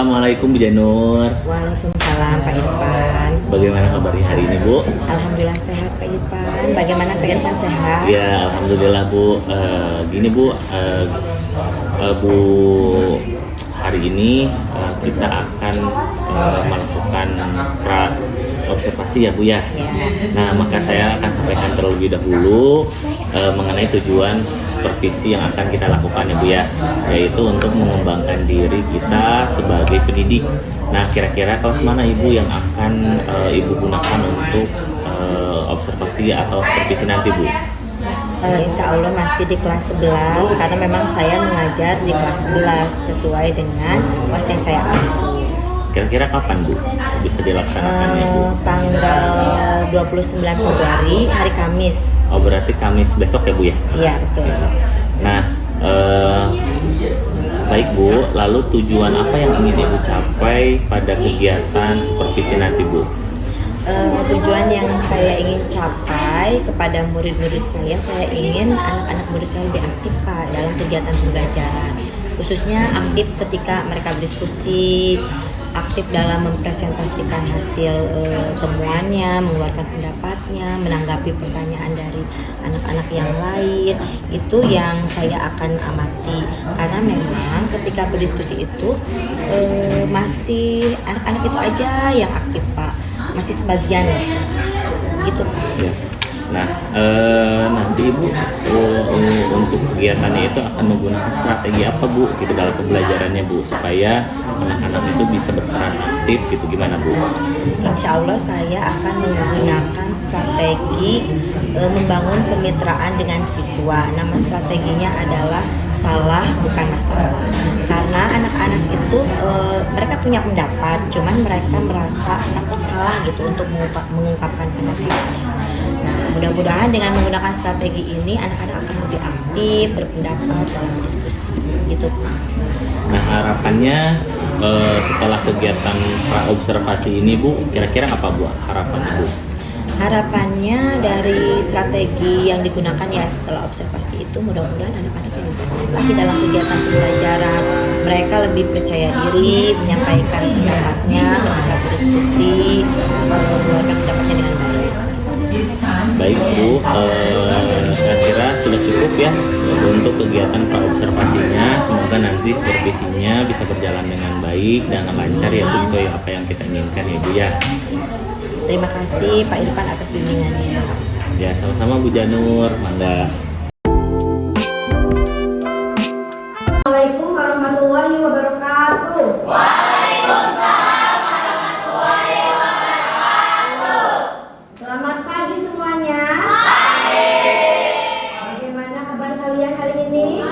Assalamualaikum Bu Janur. Waalaikumsalam Pak Irfan. Bagaimana kabarnya hari ini Bu? Alhamdulillah sehat Pak Irfan. Bagaimana Pak Irfan sehat? Ya Alhamdulillah Bu. Gini Bu, Bu hari ini kita akan melakukan observasi ya Bu ya. Nah maka saya akan sampaikan terlebih dahulu mengenai tujuan supervisi yang akan kita lakukan ya Bu ya, yaitu untuk mengembangkan diri kita sebagai pendidik. Nah kira-kira kelas mana Ibu yang akan Ibu gunakan untuk observasi atau supervisi nanti Bu? Insya Allah masih di kelas 11 karena memang saya mengajar di kelas 11 sesuai dengan kelas yang saya ambil. Kira-kira kapan Bu bisa dilaksanakannya Bu? Tanggal 29 Februari hari Kamis. Oh berarti Kamis besok ya Bu ya? Iya betul. Nah baik Bu, lalu tujuan apa yang ingin Ibu capai pada kegiatan supervisi nanti Bu? Tujuan yang saya ingin capai kepada murid-murid saya ingin anak-anak murid saya lebih aktif Pak dalam kegiatan pembelajaran, khususnya aktif ketika mereka berdiskusi, aktif dalam mempresentasikan hasil temuannya, mengeluarkan pendapatnya, menanggapi pertanyaan dari anak-anak yang lain. Itu yang saya akan amati karena memang ketika berdiskusi itu masih anak-anak itu aja yang aktif Pak, masih sebagian gitu. Ya. Nah nanti Ibu untuk kegiatannya itu akan menggunakan strategi apa Bu gitu dalam pembelajarannya Bu, supaya anak-anak itu bisa berperan aktif gitu, gimana Bu? Insya Allah saya akan menggunakan strategi membangun kemitraan dengan siswa. Nama strateginya adalah salah bukan masalah, karena anak-anak itu mereka punya pendapat, cuman mereka merasa takut salah gitu untuk mengungkapkan pendapatnya. Nah mudah-mudahan dengan menggunakan strategi ini anak-anak akan lebih aktif berpendapat dalam diskusi gitu. Nah harapannya setelah kegiatan praobservasi ini Bu, kira-kira apa Bu harapannya Bu? Harapannya dari strategi yang digunakan ya setelah observasi itu mudah-mudahan anak-anak yang lagi dalam kegiatan pembelajaran mereka lebih percaya diri menyampaikan pendapatnya ketika berdiskusi, mengeluarkan pendapatnya dengan baik. Baik Bu, saya kira sudah cukup ya untuk kegiatan praobservasinya. Semoga nanti supervisinya bisa berjalan dengan baik dan lancar ya sesuai apa yang kita inginkan ya Bu ya. Terima kasih Pak Irfan atas bimbingannya. Ya sama-sama Bu Janur, mangga. Assalamualaikum warahmatullahi wabarakatuh. Waalaikumsalam warahmatullahi wabarakatuh. Selamat pagi semuanya. Pagi. Bagaimana kabar kalian hari ini?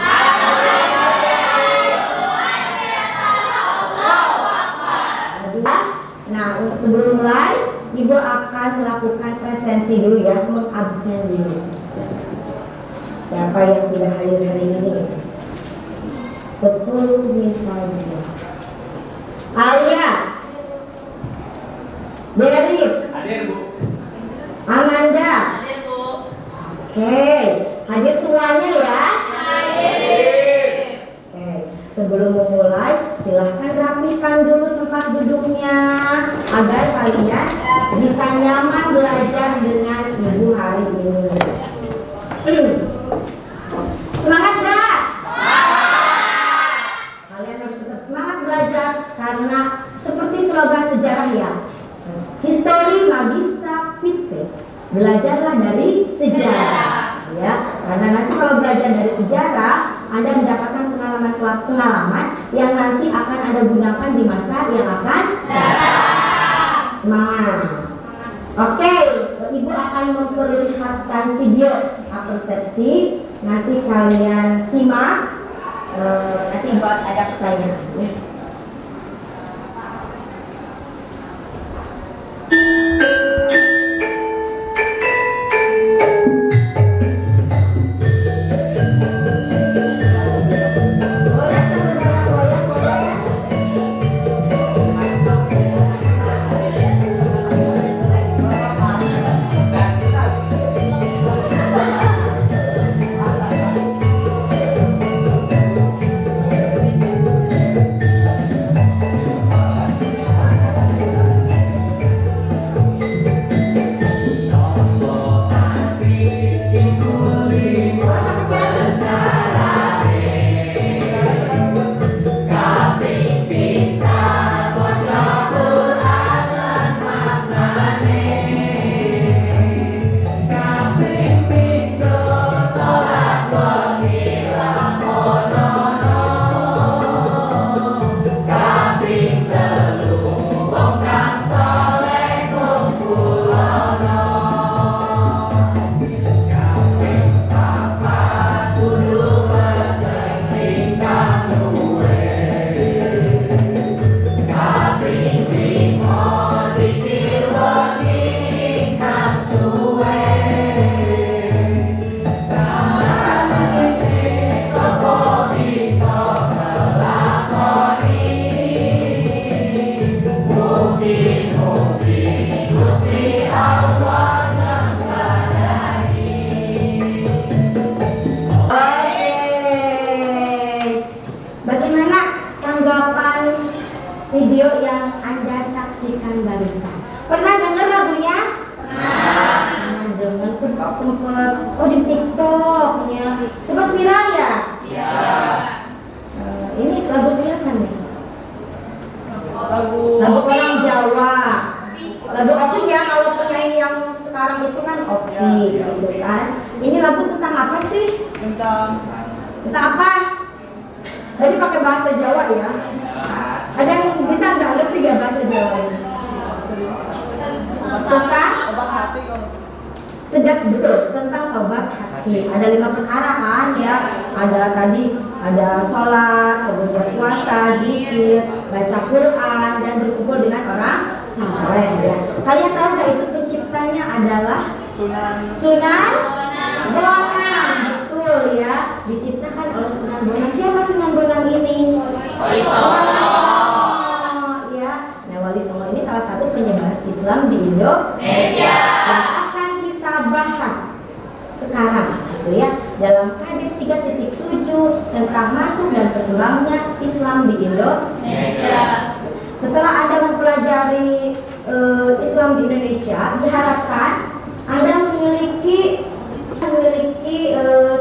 Nah, sebelum mulai, Ibu akan melakukan presensi dulu ya, mengabsen dulu. Siapa yang tidak hadir hari ini? 10 misalnya. Alia, Berry, Hadir Bu. Amanda. Hadir Bu. Oke, hadir semuanya ya. Oke, sebelum memulai, silahkan rapikan dulu tempat duduknya agar kalian bisa nyaman belajar dengan Ibu hari ini. Semangat gak? Kalian harus tetap semangat belajar karena seperti slogan sejarah ya, History Magista Vitae, belajarlah dari sejarah ya, karena nanti kalau belajar dari sejarah Anda mendapatkan pengalaman yang nanti akan Anda gunakan di masa yang akan datang. Semangat. Oke, Ibu akan memperlihatkan video persepsi. Nanti kalian simak. Nanti buat ada pertanyaan ya. video yang Anda saksikan barusan. Pernah dengar lagunya? Pernah dengar, sempet oh di TikTok ya. Sempat viral ya? Iya. Ini lagu siapa nih? Lagu Orang Jawa. Lagu Opi ya, kalau penyanyi yang sekarang itu kan Opi gitu kan. Ini lagu tentang apa sih? tentang Apa? Jadi pakai bahasa Jawa ya. Ada yang bisa nggak ngerti nggak bahasa Jawa ini? Tentang obat hati kalau sedap, betul, tentang tobat hati. Ada 5 perkara kan ya. Ada tadi ada sholat, kemudian puasa, zikir, baca Quran, dan berkumpul dengan orang saleh ya. Kalian tahu nggak itu penciptanya adalah Sunan Bonang, betul ya. Diciptakan oleh Sunan Bonang. Siapa Sunan Bonang ini? Wali Songo ya. Nah, Wali Songo ini salah satu penyebar Islam di Indonesia. Yang akan kita bahas sekarang gitu ya, dalam KD 3.7 tentang masuk dan berkembangnya Islam di Indonesia. Setelah Anda mempelajari Islam di Indonesia, diharapkan Anda memiliki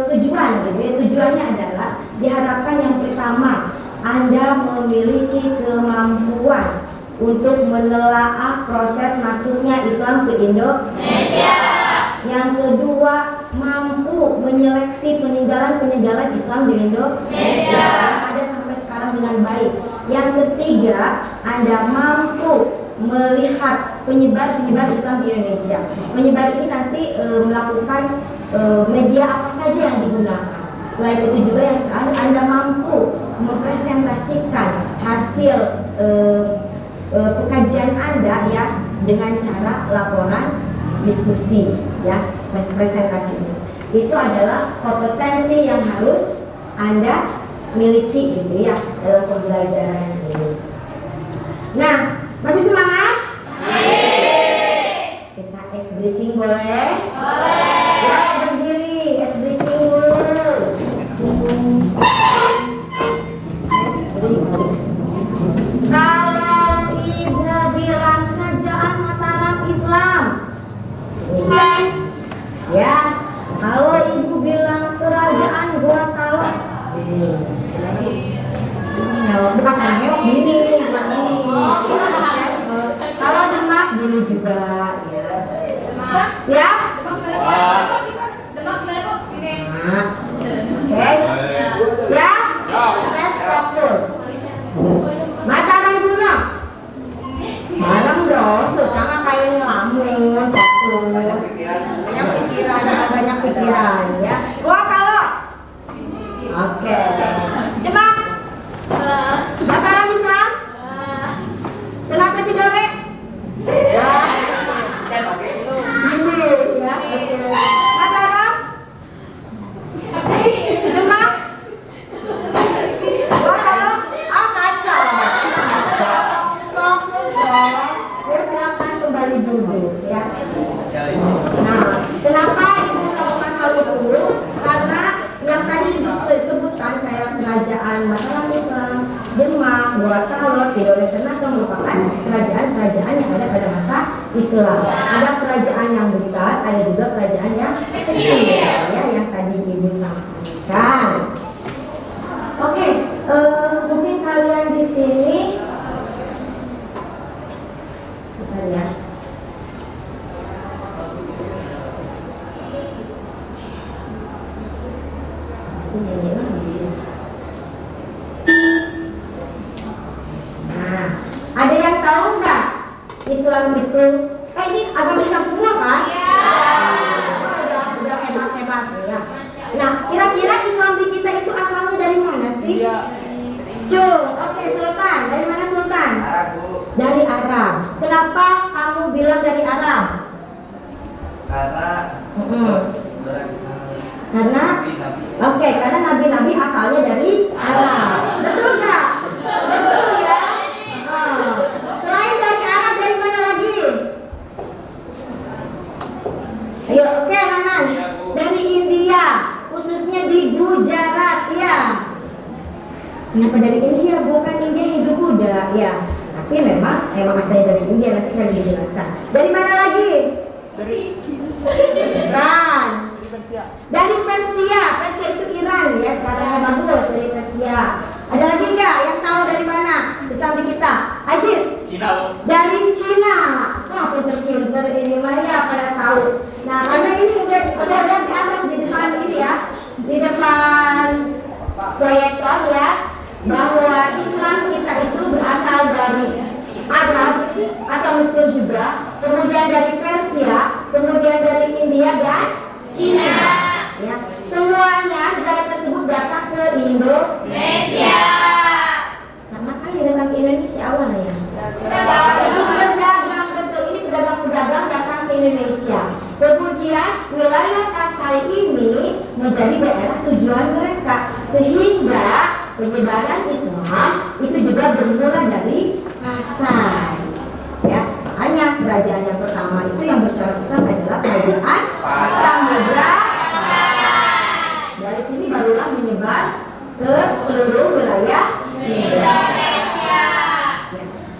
tujuan gitu ya. Tujuannya adalah diharapkan yang pertama Anda memiliki kemampuan untuk menelaah proses masuknya Islam ke Indonesia. Yang kedua, mampu menyeleksi peninggalan Islam di Indonesia yang ada sampai sekarang dengan baik. Yang ketiga, Anda mampu melihat penyebar Islam di Indonesia. Penyebar ini nanti melakukan media apa saja yang digunakan. Selain itu juga yang Anda mampu mempresentasikan hasil pekajian Anda ya dengan cara laporan diskusi ya, presentasi ini. Itu adalah kompetensi yang harus Anda miliki gitu ya dalam pembelajaran ini. Nah, masih semangat? Kita ice breathing boleh? Ya, berdiri, ice breathing dulu. Ice breathing. Kalau ibu bilang kerajaan Mataram Islam, ya, kalau ibu bilang kerajaan Gua Talok, bukan ngeok gini, bukan ini. Kalau Demak dulu juga, ya. Siap? Nah, oke, siap? Tes fokus. Mataram Gunung. Bareng dong, terutama kayak ngelamun, fokus. Banyak pikiran ya. Gua kalau oke. Demak. Mataram Islam. Kenapa tidak re? Ini ya. Mataram. Demak. Gua kalau kacau. Fokus dong. Ya, silakan kembali duduk ya. Nah, kenapa ibu melakukan hal itu? Karena yang tadi disebutkan kayak kerajaan Mataram Islam, Demak, Gua Talok, Tidore Tenaga merupakan kerajaan-kerajaan yang ada pada masa Islam. Ada kerajaan yang besar, ada juga kerajaan yang kecil ya, yang tadi ibu sampaikan. Oke, mungkin kalian di sini kita lihat. Nah, ada yang tahu nggak Islam itu? Ini agama Islam semua kan? Iya. Udah hebat-hebat ya. Nah, kira-kira Islam di kita itu asalnya dari mana sih? Cung, oke, Sultan. Dari mana Sultan? Dari Arab. Kenapa kamu bilang dari Arab? Karena karena nabi-nabi asalnya dari Arab. Betul nggak? Betul ya. Selain dari Arab, dari mana lagi? Ayo, oke, Hanan. Dari India, khususnya di Gujarat ya. Kenapa dari India? Bukan India Hindu Buddha ya. Tapi memang asalnya dari India, nanti akan dijelaskan. Dari mana lagi? Bukan. Dari Persia. Persia itu Iran ya, sekarang bagus dari Persia. Ada lagi nggak yang tahu dari mana? Islam di kita. Ajis? Cina. Dari Cina. Wah, pinter-pinter ini Maya pada tahu. Nah, karena ini udah lihat di atas di depan ini ya, di depan proyektor ya, bahwa Islam kita itu berasal dari Arab atau Mesir juga, kemudian dari Persia, kemudian dari India dan Cina. Ya, semuanya negara tersebut datang ke Indonesia. Sama kayak dengan Indonesia awal ya. Untuk berdagang, betul, ini pedagang-pedagang datang ke Indonesia. Kemudian wilayah Kasai ini menjadi daerah tujuan mereka, sehingga penyebaran Islam itu juga bermula dari Kasai. Ya, makanya kerajaan yang pertama itu yang bercorak Islam adalah kerajaan Samudra. Dari sini barulah menyebar ke seluruh wilayah Indonesia.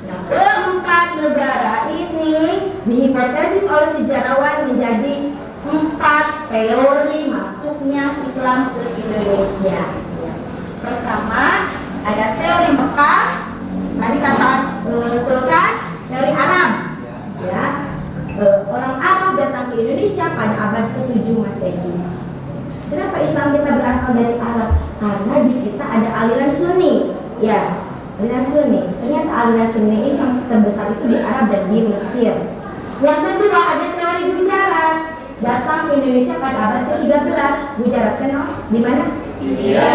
Nah, keempat negara ini dihipotesis oleh sejarawan menjadi 4 teori masuknya Islam ke Indonesia. Pertama, ada teori Mekah, tadi kata Sultan, teori Arab. Ya, orang Arab datang ke Indonesia pada abad ke-7 Masehi. Kenapa Islam kita berasal dari Arab? Karena di kita ada aliran Sunni. Ya, aliran Sunni. Ternyata aliran Sunni ini yang terbesar itu di Arab dan di Mesir. Yang kedua ada teori Gujarat. Datang ke Indonesia pada abad ke-13. Gujarat kenal di mana? India.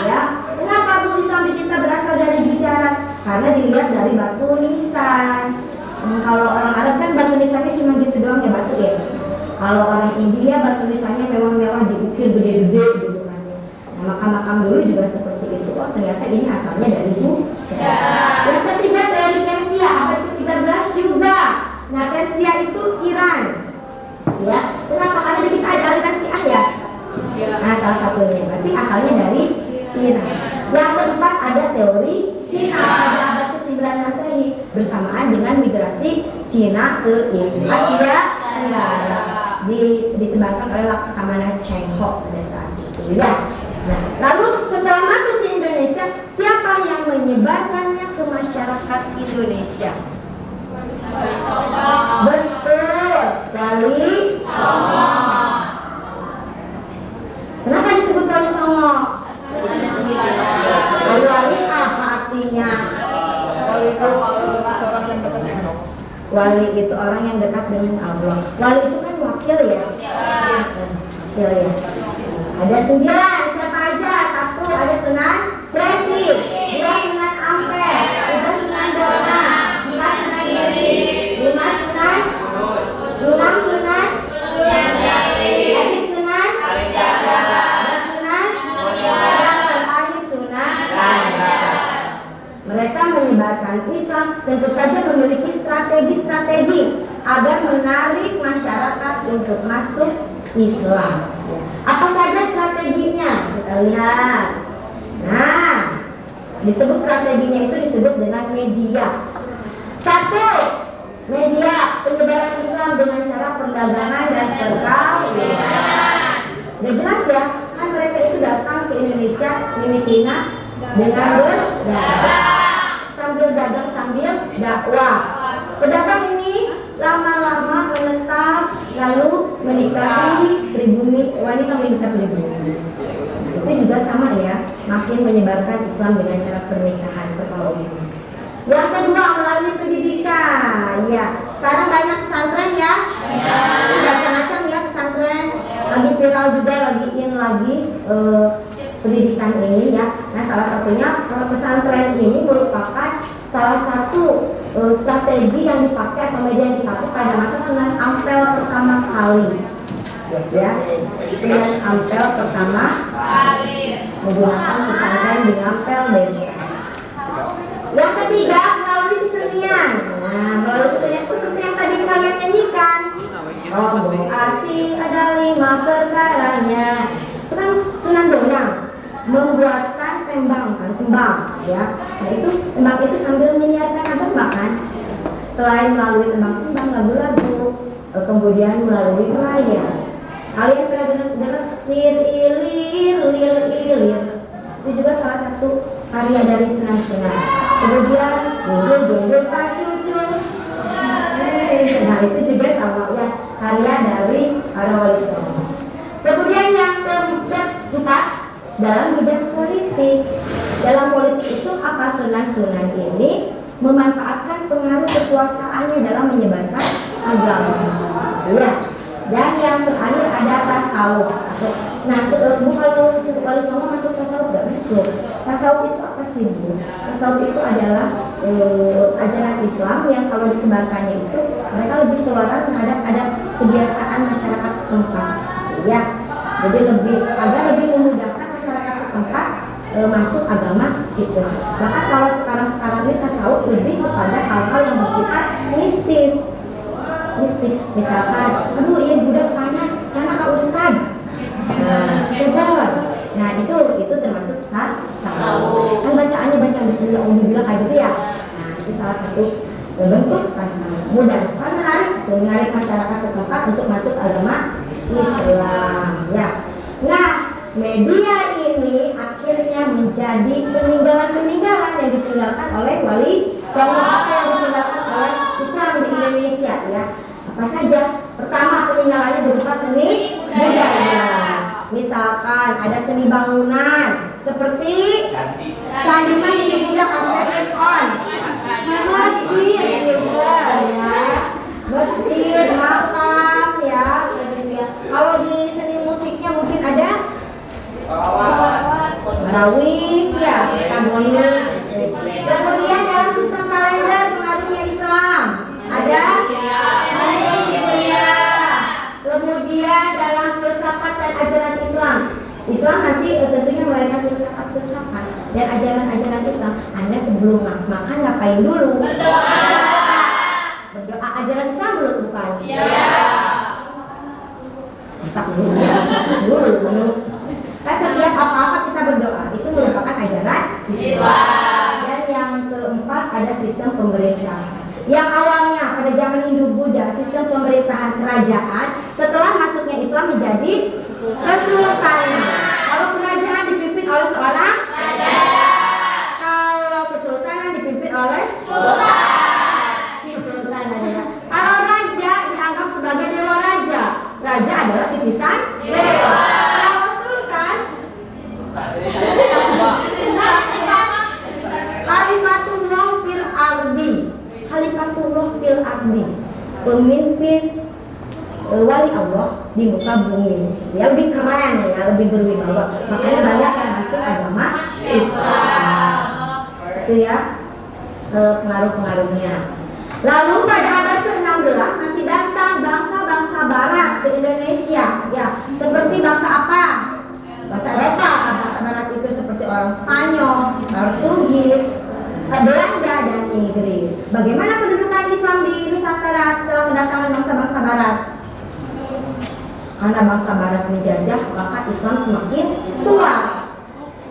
Ya. Kenapa Bu Islam di kita berasal dari Gujarat? Karena dilihat dari batu nisan. Kalau orang Arab kan batu nisannya cuma gitu doang ya, batu ya. Kalau orang India batu nisannya mewah-mewah, diukir gede-gede gitu kan. Nah, makam-makam dulu juga seperti itu. Oh, ternyata ini asalnya dari Gujarat. Yang ketiga dari Persia, abad ke-13 juga. Nah, Persia itu Iran. Ya, kenapa? Karena di kita ada aliran Syiah ya. Nah, salah satunya berarti asalnya dari Iran. Yang keempat ada teori Cina pada abad ke-9 Masehi bersamaan dengan migrasi Cina ke Asia Tenggara. Disebabkan oleh Laksamana Cheng Ho pada saat itu ya. Nah, lalu setelah masuk ke Indonesia, siapa yang menyebarkannya ke masyarakat Indonesia? Betul, Wali Songo. Kenapa disebut Wali Songo? Wali apa artinya? Wali itu orang yang dekat dengan Allah. Wali itu kan wakil ya. Wakil ya. Ada 9, siapa aja? 1 ada Sunan Presi, 2 Sunan Ampel, 3 Sunan Dona, 4 Sunan Giri, 5 Sunan, 6 Sunan, 7 Sunan, 8 Sunan, yang terakhir Sunan Raja. Mereka menyebarkan Islam, tentu saja memiliki strategi-strategi agar menarik masyarakat untuk masuk Islam. Apa saja strateginya? Kita lihat. Nah, disebut strateginya itu disebut dengan media. 1. Media penyebaran Islam dengan cara perdagangan dan perkawinan. Udah jelas ya? Kan mereka itu datang ke Indonesia, Filipina dengan berdagang. Sambil dagang sambil dakwah. Pedagang ini lama-lama menetap lalu menikahi pribumi, wanita menikah pribumi. Itu juga sama ya, makin menyebarkan Islam dengan cara pernikahan perkawinan. Yang kedua melalui pendidikan. Ya, sekarang banyak pesantren ya. Macam-macam ya pesantren. Lagi viral juga, lagi in lagi pendidikan ini ya. Nah, salah satunya pesantren ini merupakan salah satu strategi yang dipakai atau media yang dipakai pada masa Sunan Ampel pertama kali. Ya, Sunan Ampel pertama kali menggunakan pesantren di Ampel Deli. Yang ketiga melalui kesenian. Nah, melalui kesenian seperti yang tadi kalian nyanyikan. Oh, arti ada 5 perkaranya. Itu kan Sunan Bonang membuatkan tembang ya. Nah, itu tembang itu sambil menyiarkan Selain melalui tembang-tembang, lagu-lagu, kemudian melalui layar. Kalian pernah dengar lir ilir lir ilir? Itu juga salah satu karya dari Sunan. Kemudian dundul dundul pak cucu. Nah itu juga sama ya, karya dari para wali songo. Kemudian yang keempat dalam bidang politik. Dalam politik itu apa? Sunan ini memanfaatkan pengaruh kekuasaannya dalam menyebarkan agama. Ya. Dan yang terakhir ada tasawuf. Nah, kalau wali songo masuk tasawuf nggak masuk. Tasawuf itu apa sih, Bu? Tasawuf itu adalah ajaran Islam yang kalau disebarkannya itu mereka lebih toleran terhadap adat kebiasaan masyarakat setempat. Ya, jadi agar lebih memudahkan masyarakat setempat masuk agama Islam. Bahkan kalau sekarang ini tasawuf lebih kepada hal-hal yang bersifat mistis. Misalkan, aduh iya budak panas, cana Kak Ustad. Nah itu termasuk tasawuf. Kan bacaannya baca bismillah kayak gitu ya. Nah itu salah satu bentuk tasawuf. Mudah kan menarik masyarakat setempat untuk masuk agama Islam. Ya. Nah media ini akhirnya menjadi peninggalan yang ditinggalkan oleh wali songo yang ditinggalkan oleh Islam di Indonesia ya. Apa saja? Pertama, peninggalannya berupa seni budaya. Misalkan ada seni bangunan seperti Candi Mani Buddha Kaseton, masjid juga ya, masjid, makam ya. Kalau di seni musiknya mungkin ada Marawis ya, Tamboni. Kemudian dalam sistem kalender pengaruhnya Islam ada. Kemudian dalam filsafat dan ajaran Islam nanti tentunya melahirkan filsafat dan ajaran Islam. Anda sebelum makan ngapain dulu? Berdoa. Ajaran Islam bukan? Iya. Masak dulu. Kan setiap apa-apa kita berdoa itu merupakan ajaran Islam. Dan yang keempat ada sistem pemerintahan. Yang awalnya pada zaman Hindu-Buddha sistem pemerintahan kerajaan, setelah masuknya Islam menjadi kesultanan. Kalau kerajaan dipimpin oleh seorang raja, kalau kesultanan dipimpin oleh sultan. Kalau raja dianggap sebagai dewa raja, raja adalah titisan dewa. Kalau sultan Khalifatullah fil ardi, pemimpin wali Allah di muka bumi. Dia lebih keren ya, lebih berwibawa. Makanya banyak yang masuk agama Islam. Itu ya pengaruh-pengaruhnya. Lalu pada abad ke-16 nanti datang bangsa-bangsa barat ke Indonesia. Ya, seperti bangsa apa? Bangsa Eropa. Bangsa barat itu seperti orang Spanyol, Portugis, Belanda dan Inggris. Bagaimana kedudukan Islam di Nusantara setelah kedatangan bangsa-bangsa barat? Karena bangsa barat menjajah, maka Islam semakin kuat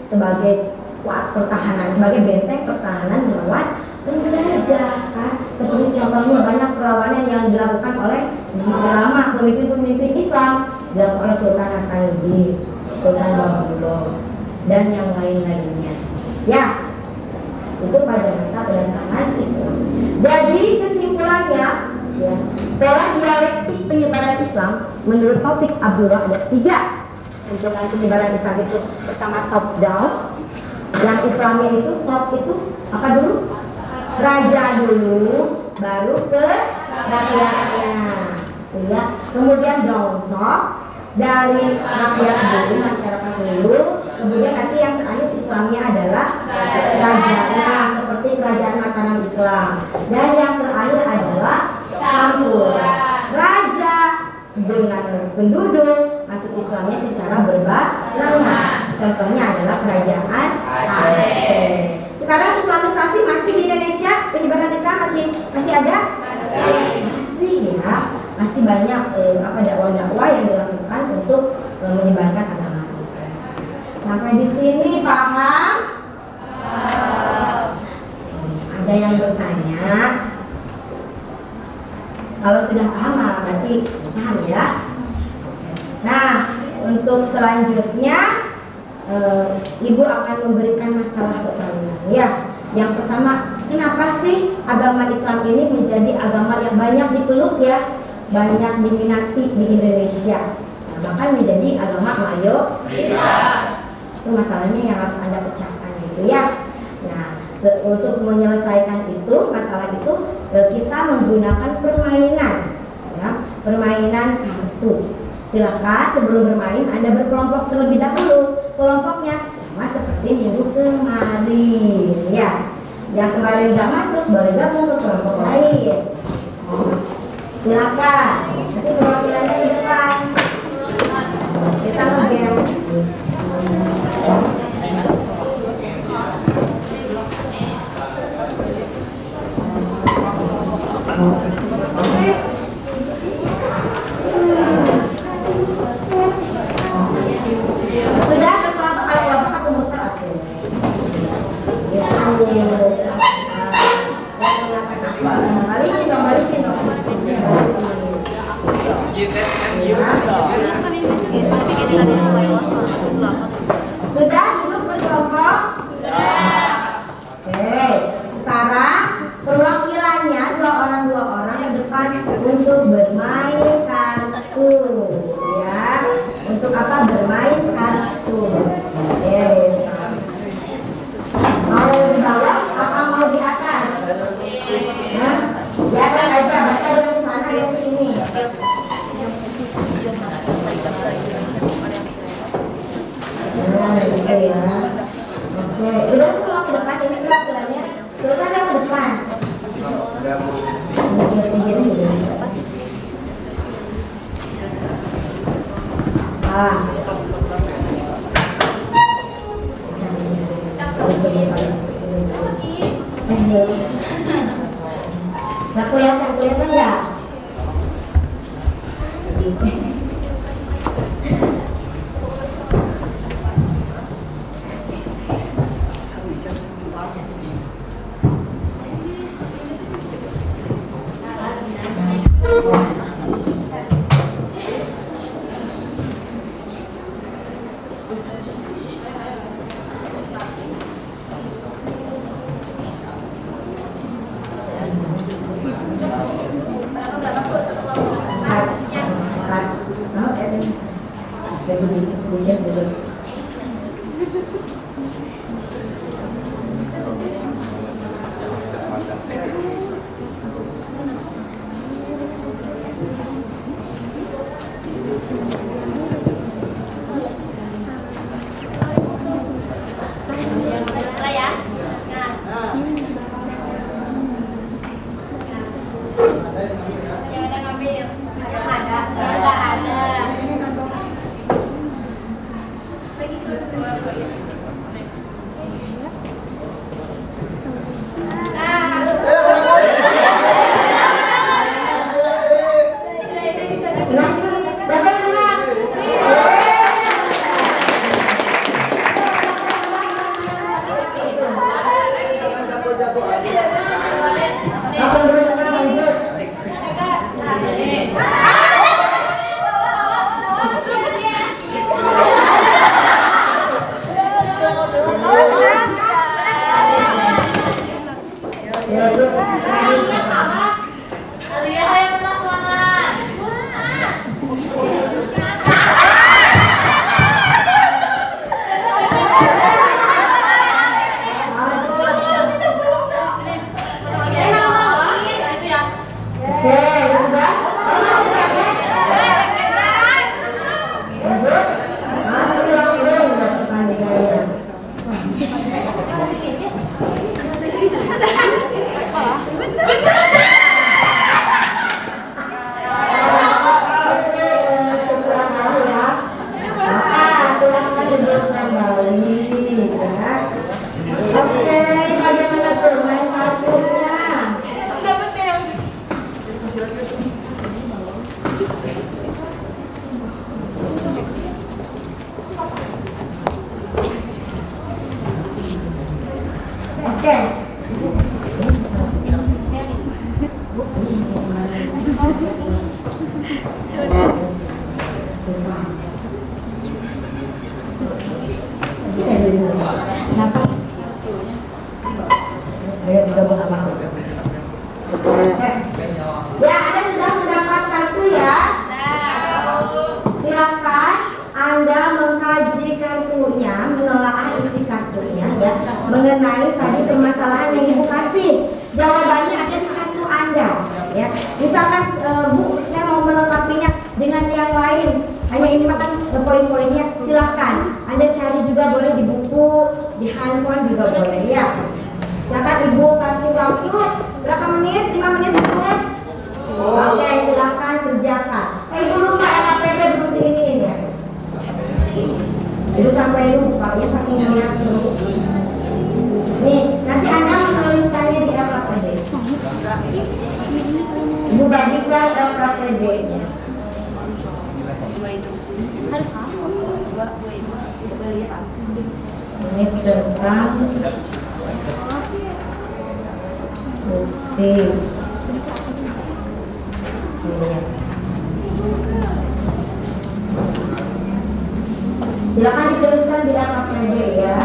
sebagai pertahanan, sebagai benteng pertahanan melawan penjajah kan. Seperti contohnya banyak perlawanan yang dilakukan oleh ulama, pemimpin-pemimpin Islam, dilakukan oleh Sultan Hasanuddin, Sultan Bahamudin dan yang lain-lainnya. Ya. Itu pada masa kedatangan Islam. Jadi kesimpulannya, ya, pola dialektik penyebaran Islam menurut Taufik Abdullah ada 3 untuk penyebaran Islam itu. Pertama top down, yang Islamnya itu top itu apa dulu? Raja dulu, baru ke rakyatnya. Ya. Kemudian down top, dari rakyat dulu, masyarakat dulu. Kemudian nanti yang terakhir Islamnya adalah rajanya, seperti kerajaan makanan Islam. Dan yang terakhir adalah campuran raja dengan penduduk, masuk Islamnya secara berbarengan. Contohnya adalah kerajaan Aceh. Sekarang Islamisasi masih di Indonesia, penyebaran Islam masih ada? Masih ya, masih banyak dakwah-dakwah yang dilakukan untuk menyebarkan agama Islam. Sampai di sini paham? Ada yang bertanya? Kalau sudah paham, berarti paham ya. Nah, untuk selanjutnya Ibu akan memberikan masalah perkawinan ya. Yang pertama, kenapa sih agama Islam ini menjadi agama yang banyak dipeluk ya, banyak diminati di Indonesia, bahkan menjadi agama mayoritas? Itu masalahnya yang harus Anda pecahkan gitu ya. Nah, untuk menyelesaikan itu masalah itu kita menggunakan permainan ya, permainan kartu. Silakan sebelum bermain Anda berkelompok terlebih dahulu. Kelompoknya sama seperti minggu kemarin ya. Yang kemarin nggak masuk boleh gabung ke kelompok lain. Silakan. Nanti perwakilannya di depan. Kita nge-game. Sudah berkelompok, kalau kelompok aku muter aku. Balikin dong. Sudah duduk berkelompok? Sudah. Oke, sekarang perwakilannya dua orang ke depan untuk bermain kartu ya. Untuk apa bermain kartu? Oke. Mau di bawah apa mau di atas? Hah? Di atas aja, baca yang di sana yang di sini. Gitu ya. Oke, udah semua ke depan ini perwakilannya. Sultan yang ke depan. Nah, kelihatan nggak? Oke, bagaimana tuh main kartunya? Ya, Anda sudah mendapat kartu ya? Silakan Anda mengkaji kartunya, menelaah isi kartunya ya, mengenai tadi permasalahan yang Ibu kasih. Jawabannya ada di kartu Anda ya. Misalkan Bu, saya mau melengkapinya dengan yang lain. Hanya ini makan poin-poinnya, silakan Anda cari juga boleh di buku, di handphone juga boleh ya. Silakan Ibu kasih waktu berapa menit? 5 menit cukup? Oke, silakan kerjakan. Ibu lupa LKPD belum diiniin ya. Ibu sampai lupa ya saking lihat seluruh. Nih, nanti Anda menuliskannya di LKPD. Ibu bagikan LKPD-nya. Ini tentang bukti. Silakan dituliskan di LKPD ya.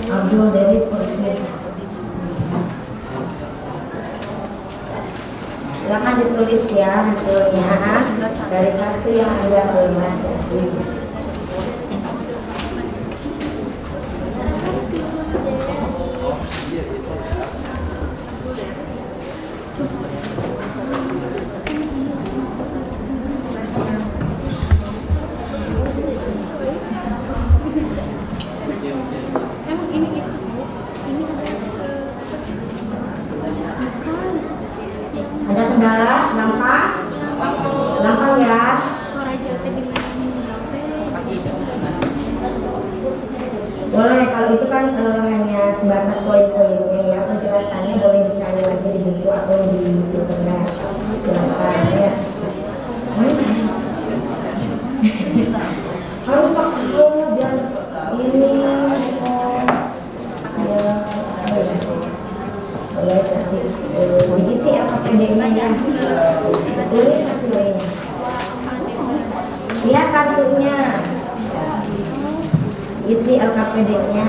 Abdul dari Turki. Silakan ditulis ya hasilnya dari kartu yang Anda terima. Ada kendala? Gampang? Gampang ya? Boleh, kalau itu kan hanya sebatas poin-poinnya ya. Penjelasannya boleh dicari lagi di buku atau di internet. Silakan ya. Harus aku biar ini boleh searching. Diisi LKPD-nya ya. Tulis hasilnya. Lihat kartunya. Isi LKPD-nya.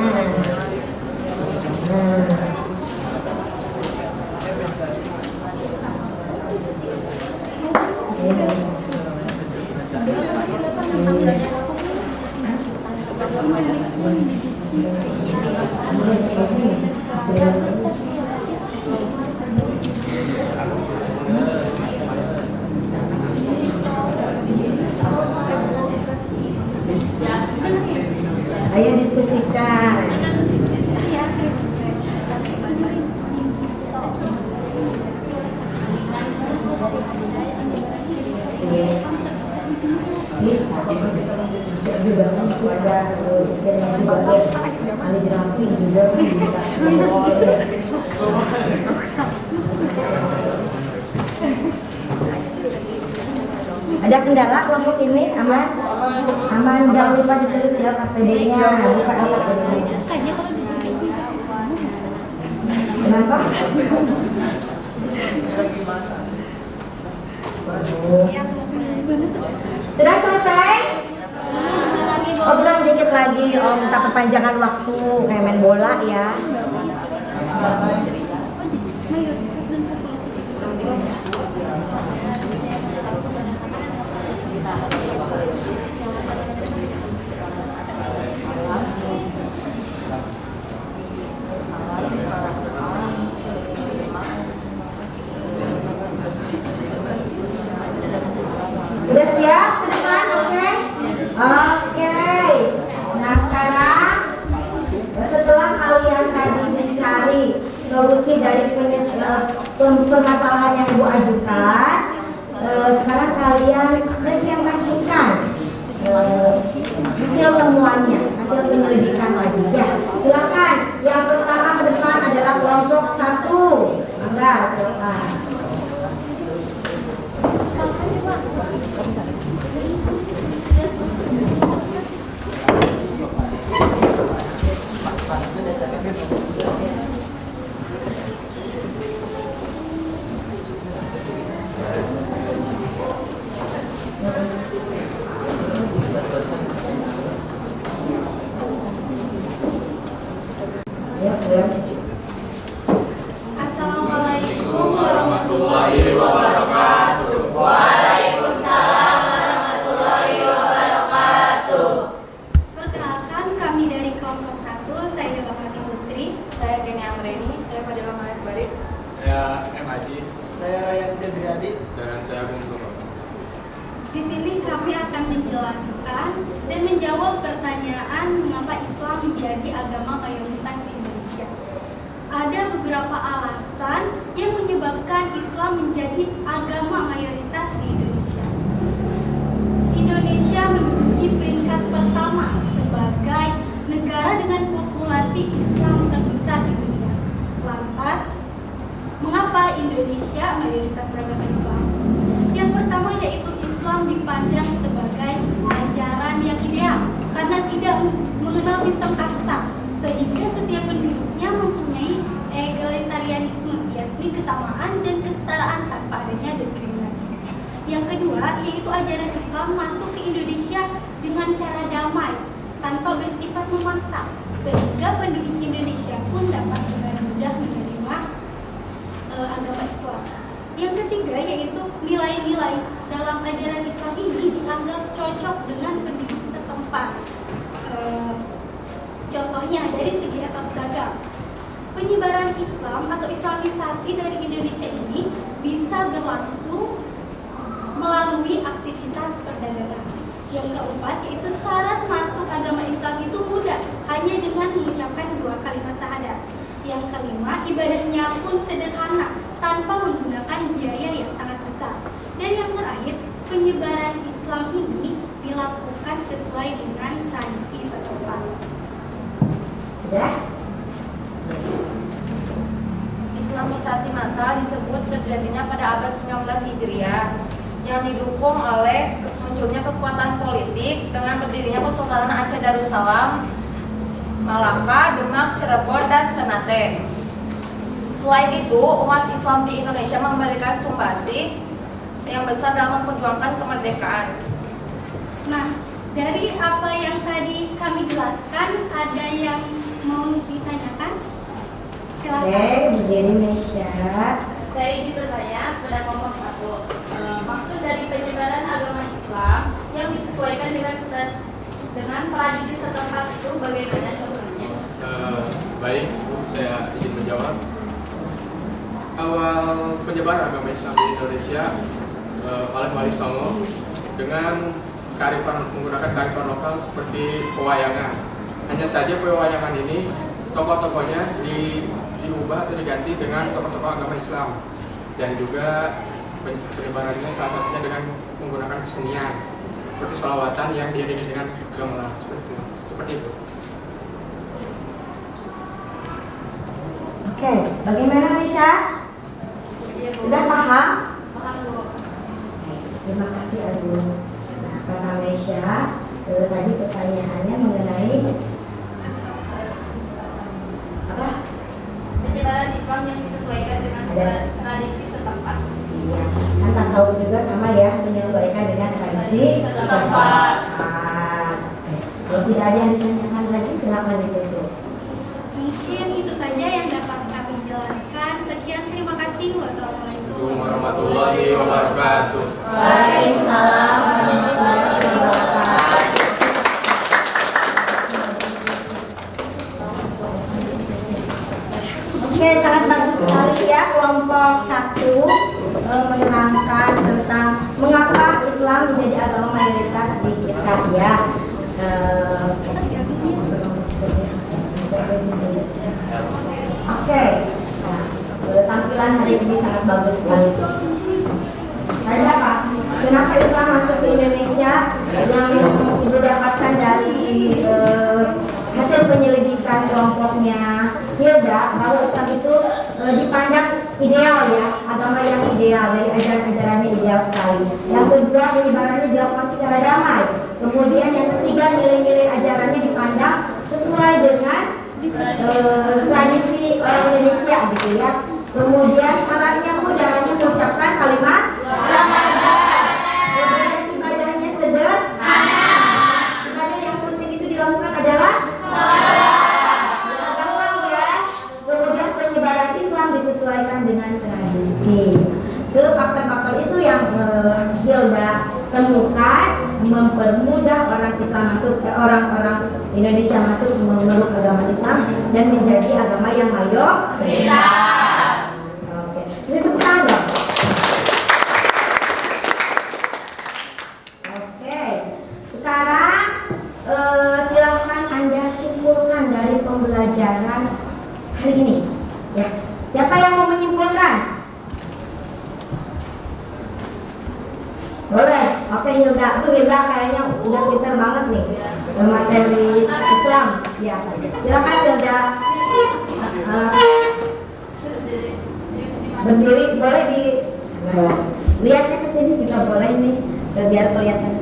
Ayo diskusikan. Bisa juga kan ada aligrafi juga bisa. Ada kendala kelompok ini aman? Aman, jangan lupa ditulis di LKPD-nya. Lupa LKPD-nya. Kenapa? Sudah selesai? Oh belum, dikit lagi. Oh minta perpanjangan waktu kayak main bola ya. Udah siap teman? Oke? Oke. Nah sekarang setelah kalian tadi mencari solusi dari permasalahan yang Ibu ajukan, sekarang kalian presentasikan hasil temuannya, hasil penyelidikan lagi ya. Silakan. Yang pertama ke depan adalah kelompok 1. Enggak, silakan. Ya, boleh cucu. Assalamualaikum warahmatullahi wabarakatuh. Waalaikumsalam warahmatullahi wabarakatuh. Perkenalkan, kami dari kelompok 1, saya Lamani Putri, Saya Geni Amreni, saya Fadila Manik Barik. Saya M. Aziz. Saya Ryan Jazriadi. Dan saya Agung Tunggal. di sini kami akan menjelaskan dan menjawab pertanyaan mengapa Islam menjadi agama mayoritas di Indonesia. Ada beberapa alasan yang menyebabkan Islam menjadi agama mayoritas di Indonesia. Indonesia menduduki peringkat pertama sebagai negara dengan populasi Islam terbesar di dunia. Lantas, mengapa Indonesia mayoritas beragama Islam? Yang pertama yaitu Islam dipandang sebagai ajaran yang ideal karena tidak mengenal sistem kasta, sehingga setiap penduduknya mempunyai egalitarianisme, yakni kesamaan dan kesetaraan tanpa adanya diskriminasi. Yang kedua yaitu ajaran Islam masuk ke Indonesia dengan cara damai tanpa bersifat memaksa, sehingga penduduk Indonesia pun dapat dengan mudah menerima agama Islam. Yang ketiga yaitu nilai-nilai dalam ajaran Islam ini dianggap cocok dengan penduduk setempat. Contohnya dari segi etos dagang, penyebaran Islam atau Islamisasi dari Indonesia ini bisa berlangsung melalui aktivitas perdagangan. Yang keempat yaitu syarat masuk agama Islam itu mudah, hanya dengan mengucapkan 2 kalimat syahadat. Yang kelima, ibadahnya pun sederhana, tanpa menggunakan biaya yang sangat besar. Dan yang terakhir, penyebaran Islam ini dilakukan sesuai dengan tradisi setempat. Sudah? Islamisasi massal disebut terjadinya pada abad 19 Hijriah yang didukung oleh munculnya kekuatan politik dengan berdirinya Kesultanan Aceh Darussalam, Malaka, Demak, Cirebon, dan Ternate. Selain itu, umat Islam di Indonesia memberikan sumbangsi yang besar dalam memperjuangkan kemerdekaan. Nah, dari apa yang tadi kami jelaskan, ada yang mau ditanyakan? Silakan. Oke, berdiri Mesya. Saya ingin bertanya pada kelompok 1, maksud dari penyebaran agama Islam yang disesuaikan dengan tradisi setempat itu bagaimana contohnya? Baik, saya izin menjawab. Awal penyebaran agama Islam di Indonesia oleh Wali Songo dengan menggunakan kearifan lokal seperti pewayangan. Hanya saja pewayangan ini tokoh-tokohnya diubah atau diganti dengan tokoh-tokoh agama Islam, dan juga penyebarannya salah satunya dengan menggunakan kesenian seperti sholawatan yang diiringi dengan gamelan seperti itu. Oke, bagaimana Mesya? Sudah paham? Paham, Bu. Terima kasih Agung. Nah, kata Mesya, tadi pertanyaannya mengenai apa? Penyebaran Islam yang disesuaikan dengan tradisi setempat. Iya, kan tasawuf juga sama ya, menyesuaikan dengan tradisi setempat. Oke. Kalau tidak ada yang ditanyakan lagi, silakan ditutup. Mungkin itu saja yang dapat kami jelaskan. Sekian, terima kasih. Wassalamualaikum Assalamualaikum warahmatullahi wabarakatuh. Waalaikumsalam warahmatullahi wabarakatuh. Oke, sangat bagus sekali ya kelompok 1 menerangkan tentang mengapa Islam menjadi agama mayoritas di kita ya. Oke, nah, tampilan hari ini sangat bagus sekali. Tadi apa? Kenapa Islam masuk ke Indonesia? Yang ibu dapatkan dari hasil penyelidikan kelompoknya Hilda, bahwa Islam itu dipandang ideal ya, agama yang ideal, dari ajaran-ajarannya ideal sekali. Yang kedua, penyebarannya dilakukan secara damai. Kemudian yang ketiga, nilai-nilai ajarannya dipandang sesuai dengan tradisi orang Indonesia gitu ya. Kemudian syaratnya mudah, hanya mengucapkan kalimat syahadat. Kemudian Hilda temukan mempermudah orang Islam masuk, orang-orang Indonesia masuk memeluk agama Islam dan menjadi agama yang mayoritas. Oke, bisa tepuk tangan dong. Oke, sekarang silakan Anda simpulkan dari pembelajaran hari ini. Ya, siapa yang mau menyimpulkan? Boleh. Oke Hilda, tuh Hilda kayaknya udah pintar banget nih materi Islam. Ya, silakan Hilda. Berdiri boleh di lihatnya ke sini juga boleh nih, biar kelihatan.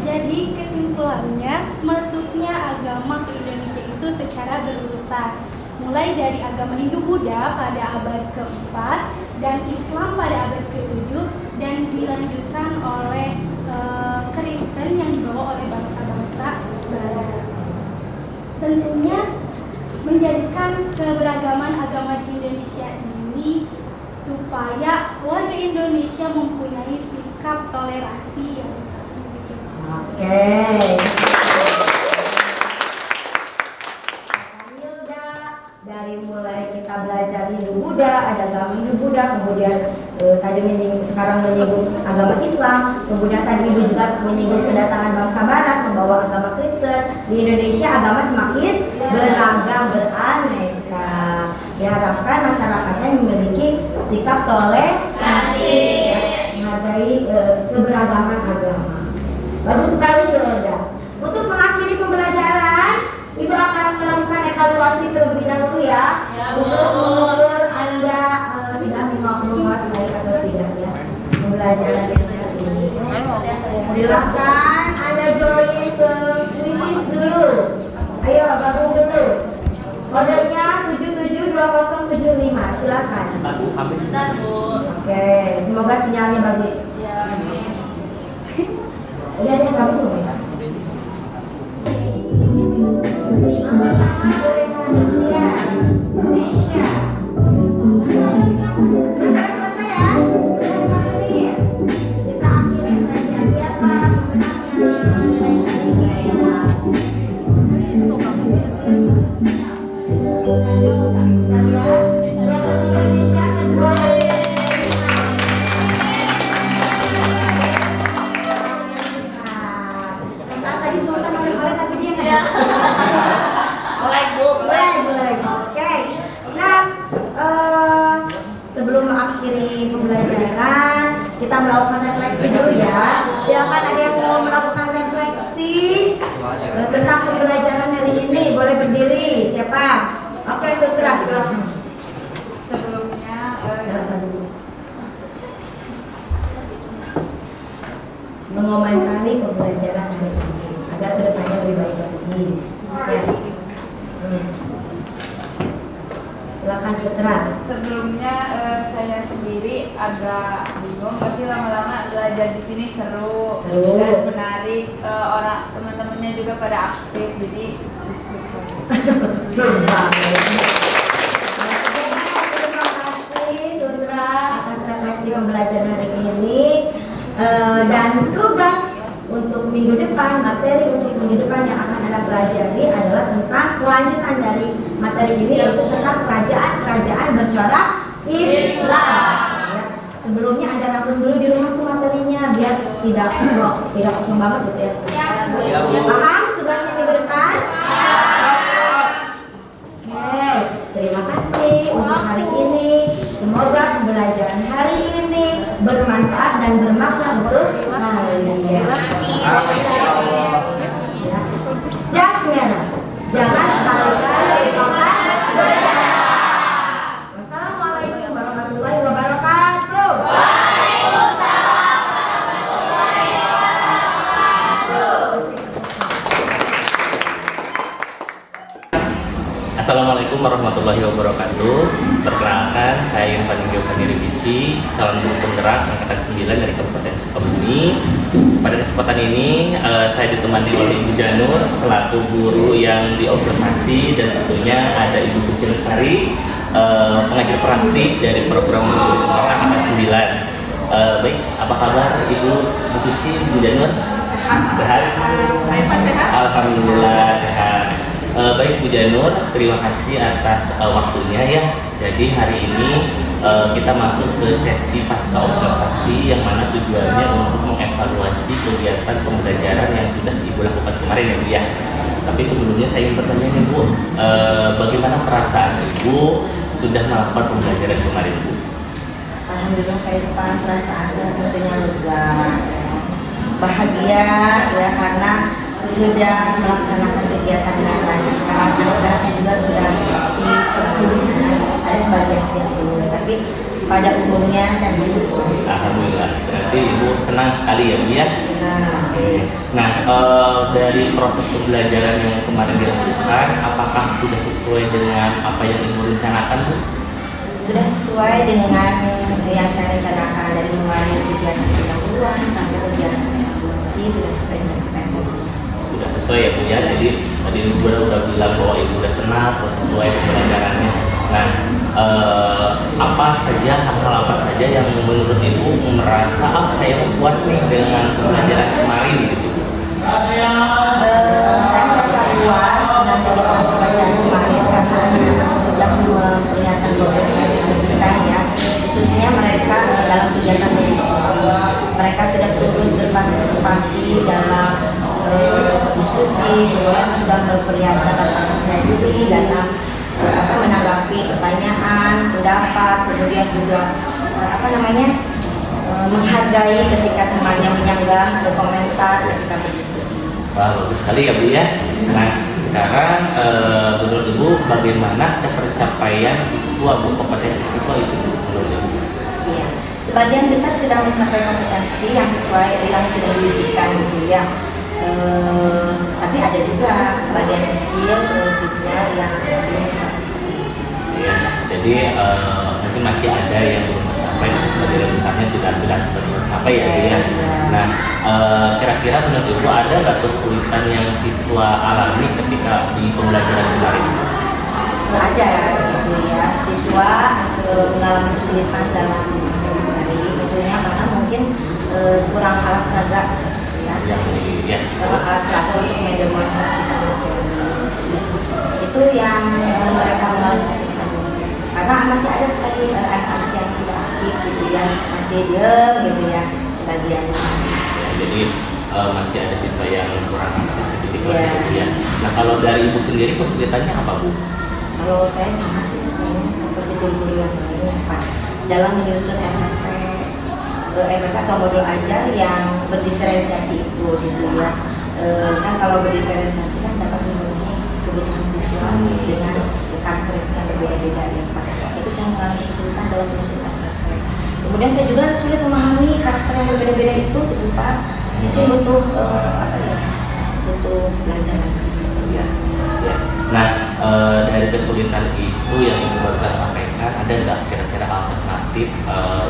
Jadi kesimpulannya, masuknya agama ke Indonesia itu secara berurutan, mulai dari agama Hindu-Buddha pada abad ke-4 dan Islam pada abad ke-7 dan dilanjutkan oleh Kristen yang dibawa oleh bangsa-bangsa Barat. Tentunya menjadikan keberagaman agama di Indonesia ini supaya warga Indonesia mempunyai sikap toleransi yang Oke. Hilda, dari mulai kita belajar Hindu-Buddha, ada agama Hindu-Buddha, kemudian sekarang menyinggung agama Islam, kemudian tadi Ibu juga menyinggung kedatangan bangsa Barat membawa agama Kristen. Di Indonesia agama semakin beragam, beraneka. Diharapkan masyarakatnya memiliki sikap toleransi, menghargai keberagaman agama. Bagus sekali Hilda. Untuk mengakhiri pembelajaran, Ibu akan melakukan evaluasi terlebih dahulu ya, untuk mengukur Anda sudah menguasai atau tidak ya pembelajaran ini. Silakan Anda join ke kuisis dulu. Ayo gabung dulu. Kodenya 772075. Silakan. Oke, semoga sinyalnya bagus. Udah ada yang gabung ya? Indonesia. Sudah selesai ya? Udah dengerin. Kita akhiri saja. Siapa pemenangnya? Indonesia kedua. Tadi Sultan oleh tapi dia nggak. Boleh. Oke. Nah, sebelum mengakhiri pembelajaran, kita melakukan refleksi dulu ya. Silakan ada yang mau melakukan refleksi tentang pembelajaran hari ini, boleh berdiri. Siapa? Oke, Sutra. Silakan. Sebelumnya mengomentari pembelajaran hari ini agar kedepannya lebih baik lagi. Ya. Silakan Sutra. Sebelumnya saya sendiri agak bingung, tapi lama-lama belajar di sini seru. Dan menarik, orang teman-temannya juga pada aktif, jadi Terima kasih Sutra atas refleksi pembelajaran hari ini. Dan tugas untuk minggu depan, materi untuk minggu depan yang akan Anda pelajari adalah tentang kelanjutan dari materi ini, yaitu tentang kerajaan bercorak Islam. Ya. Sebelumnya Anda rangkum dulu di rumah tuh materinya biar tidak kosong banget gitu ya. Paham tugasnya minggu depan? Oke, terima kasih untuk hari ini. Semoga pembelajaran hari ini bermanfaat dan bermakna untuk kalian. Ya. Jas merah, jangan sekali-kali lupakan sejarah. Wassalamualaikum warahmatullahi wabarakatuh. Assalamualaikum warahmatullahi wabarakatuh. Perkenalkan, saya Irfan Giovanni Revisi, calon guru penggerak angkatan 9 dari Kabupaten Sukabumi. Pada kesempatan ini saya ditemani oleh Ibu Janur selaku guru yang diobservasi, dan tentunya ada Ibu Putri Lestari, pengajar praktik dari program guru penggerak Baik, apa kabar Ibu Bu Suci, Bu Janur? Sehat? Alhamdulillah sehat. Baik Bu Janur, terima kasih atas waktunya ya. Jadi hari ini kita masuk ke sesi pasca observasi yang mana tujuannya untuk mengevaluasi kegiatan pembelajaran yang sudah Ibu lakukan kemarin ya Bu ya. Tapi sebelumnya saya ingin bertanya nih Bu, bagaimana perasaan Ibu sudah melakukan pembelajaran kemarin Bu? Alhamdulillah Pak, perasaan saya tentunya lega, bahagia ya karena sudah melaksanakan kegiatan dengan lancar. Anak-anaknya juga sudah ada sebagian siap dulu, tapi pada umumnya saya bisa. Alhamdulillah, berarti Ibu senang sekali ya Bu ya. Oke. Nah, dari proses pembelajaran yang kemarin dilakukan, apakah sudah sesuai dengan apa yang Ibu rencanakan Bu? Sudah sesuai dengan yang saya rencanakan dari mulai kegiatan pendahuluan sampai kegiatan evaluasi sudah sesuai dengan apa yang saya inginkan. Sudah sesuai ya Bu ya. Jadi tadi Ibu udah bilang bahwa Ibu udah senang terus sesuai pembelajarannya. Nah, apa saja hal-hal apa saja yang menurut Ibu merasa saya puas nih dengan pembelajaran kemarin gitu? Saya merasa puas dengan kegiatan pembelajaran kemarin karena anak-anak sudah memperlihatkan progres yang signifikan ya, khususnya mereka dalam kegiatan berdiskusi. Mereka sudah turut berpartisipasi dalam diskusi, kemudian sudah memperlihatkan rasa percaya diri dalam menanggapi pertanyaan, pendapat, kemudian juga menghargai ketika temannya menyanggah, berkomentar ketika berdiskusi. Wah, bagus sekali ya Bu ya. Nah, sekarang menurut Ibu bagaimana pencapaian siswa Bu, kompetensi siswa itu menurut Ibu? Iya, sebagian besar sudah mencapai kompetensi yang sesuai yang sudah diujikan gitu ya. Tapi ada juga sebagian kecil siswa yang belum mencapai kompetensi. Ya, jadi mungkin masih ada yang belum tercapai, tapi sebagian besarnya sudah tercapai ya Bu ya. Nah, kira-kira menurut Ibu ada nggak kesulitan yang siswa alami ketika di pembelajaran kemarin? Ada gitu ya, siswa mengalami kesulitan dalam mempelajari tentunya karena mungkin kurang alat peraga ya. Alat peraga untuk mendemonstrasikan materi itu yang mereka mengalami kesulitan karena masih ada tadi anak-anak yang tidak aktif gitu ya, masih diam gitu ya sebagian. Jadi masih ada siswa yang kurang aktif di kelas ya. Nah, kalau dari Ibu sendiri kesulitannya apa Bu? Kalau saya sama sih seperti guru yang lainnya Pak, dalam menyusun RPP atau modul ajar yang berdiferensiasi itu gitu ya. Kan kalau berdiferensiasi kan dapat memenuhi kebutuhan siswa dengan karakteristik yang berbeda-beda ya Pak. Itu saya mengalami kesulitan dalam menyusun RPP. Kemudian saya juga sulit memahami karakter yang berbeda-beda itu gitu Pak. Mungkin butuh butuh belajar saja. Ya. Nah, dari kesulitan itu yang Ibu barusan sampaikan, ada nggak kira-kira alternatif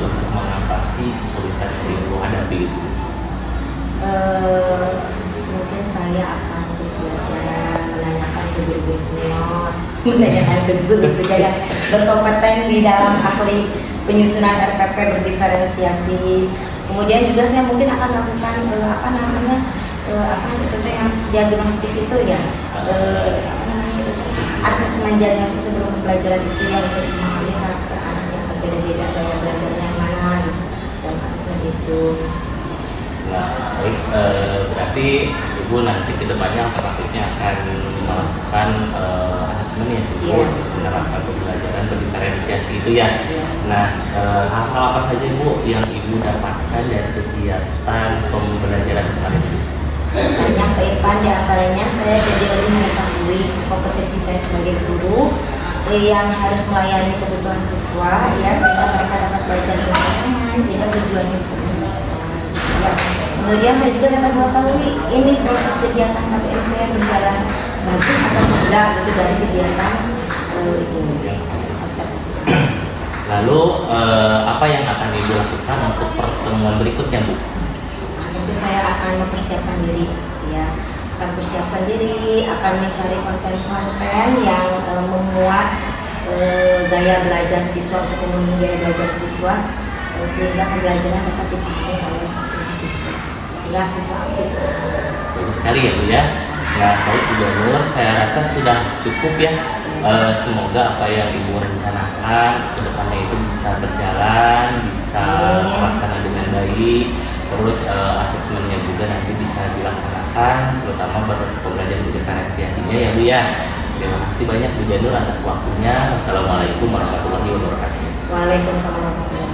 untuk mengatasi kesulitan yang Ibu hadapi itu? Mungkin saya akan terus belajar, menanyakan ke guru senior, menanyakan ke guru juga yang berkompeten di dalam ahli penyusunan RPP berdiferensiasi. Kemudian juga saya mungkin akan melakukan yang diagnostik itu ya, asesmen diagnostik sebelum pembelajaran itu ya, untuk memahami karakter anak yang berbeda-beda, gaya belajar yang mana gitu dalam asesmen itu. Nah, baik, berarti Ibu nanti ke depannya alternatifnya akan melakukan asesmen ya Ibu, untuk menerapkan pembelajaran berdiferensiasi itu ya. Nah, hal-hal apa saja Bu yang Ibu dapatkan dari kegiatan pembelajaran kemarin Bu? Banyak Pak Irfan, diantaranya saya jadi lebih mengetahui kompetensi saya sebagai guru yang harus melayani kebutuhan siswa ya, sehingga mereka dapat belajar dengan nyaman, sehingga tujuannya bisa tercapai. Kemudian saya juga dapat mengetahui ini proses kegiatan KPM saya berjalan bagus atau tidak gitu dari kegiatan observasi. Lalu apa yang akan Ibu lakukan untuk pertemuan berikutnya Bu? Tentu saya akan mempersiapkan diri ya, akan persiapkan diri, akan mencari konten-konten yang memuat gaya belajar siswa, untuk memenuhi gaya belajar siswa sehingga pembelajaran dapat dipahami oleh siswa sehingga siswa aktif. Bagus sekali ya Bu ya. Nah, baik Bu Nur, saya rasa sudah cukup ya. Semoga apa yang Ibu rencanakan ke depannya itu bisa berjalan, bisa terlaksana dengan baik. Terus asesmennya juga nanti bisa dilaksanakan, terutama pembelajaran diferensiasinya ya Bu ya. Terima kasih banyak Bu Nur atas waktunya. Wassalamualaikum warahmatullahi wabarakatuh. Waalaikumsalam warahmatullahi wabarakatuh.